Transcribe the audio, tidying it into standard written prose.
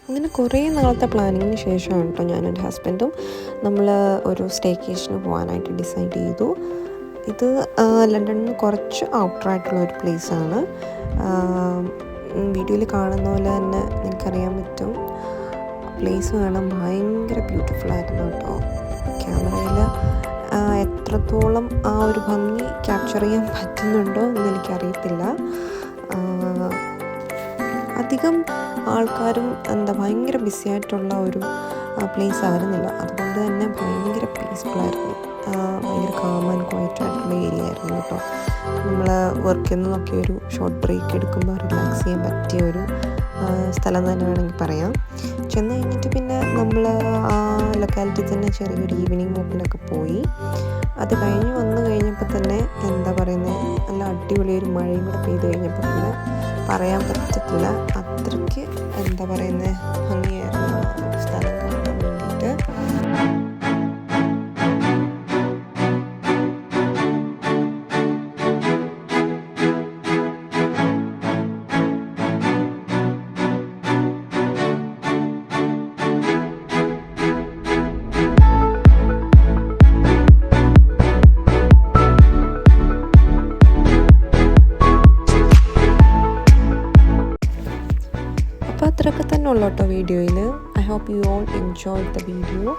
അങ്ങനെ കുറേ നാളത്തെ പ്ലാനിങ്ങിന് ശേഷമാണ് കേട്ടോ ഞാനും എൻ്റെ ഹസ്ബൻഡും നമ്മൾ ഒരു സ്റ്റേക്കേഷന് പോകാനായിട്ട് ഡിസൈഡ് ചെയ്തു. ഇത് ലണ്ടനിൽ നിന്ന് കുറച്ച് ഔട്ടറായിട്ടുള്ള ഒരു പ്ലേസാണ്. വീഡിയോയിൽ കാണുന്ന പോലെ തന്നെ നിങ്ങൾക്കറിയാൻ പറ്റും. പ്ലേസ് കാണാൻ ഭയങ്കര ബ്യൂട്ടിഫുള്ളായിരുന്നു കേട്ടോ. ക്യാമറയിൽ എത്രത്തോളം ആ ഒരു ഭംഗി ക്യാപ്ചർ ചെയ്യാൻ പറ്റുന്നുണ്ടോ എന്ന് എനിക്കറിയത്തില്ല. അധികം ആൾക്കാരും ഭയങ്കര ബിസി ആയിട്ടുള്ള ഒരു പ്ലേസ് ആയിരുന്നില്ല. അതുകൊണ്ട് തന്നെ ഭയങ്കര പീസ്ഫുള്ളായിരുന്നു. ഭയങ്കര കാം ആൻഡ് ക്വയറ്റ് ആയിട്ടുള്ള ഏരിയ ആയിരുന്നു കേട്ടോ. നമ്മൾ വർക്കിൽ നിന്നൊക്കെ ഒരു ഷോർട്ട് ബ്രേക്ക് എടുക്കുമ്പോൾ റിലാക്സ് ചെയ്യാൻ പറ്റിയ ഒരു സ്ഥലം തന്നെ വേണമെങ്കിൽ പറയാം. ചെന്ന് കഴിഞ്ഞിട്ട് പിന്നെ നമ്മൾ ആ ലൊക്കാലിറ്റി തന്നെ ചെറിയൊരു ഈവനിങ് വാക്കിനൊക്കെ പോയി. അത് കഴിഞ്ഞ് വന്നു കഴിഞ്ഞപ്പോൾ തന്നെ നല്ല അടിപൊളി ഒരു മഴയും കൂടെ പെയ്ത് കഴിഞ്ഞപ്പോൾ പിന്നെ പറയാൻ പറ്റത്തില്ല. അത്രയ്ക്ക് ഭംഗിയായിരുന്നു ആ സ്ഥലം കാണാൻ വേണ്ടിയിട്ട്. അപ്പോൾ അത്രയൊക്കെ തന്നെ ഉള്ളൂ കേട്ടോ വീഡിയോയിൽ. I hope you all enjoy the video.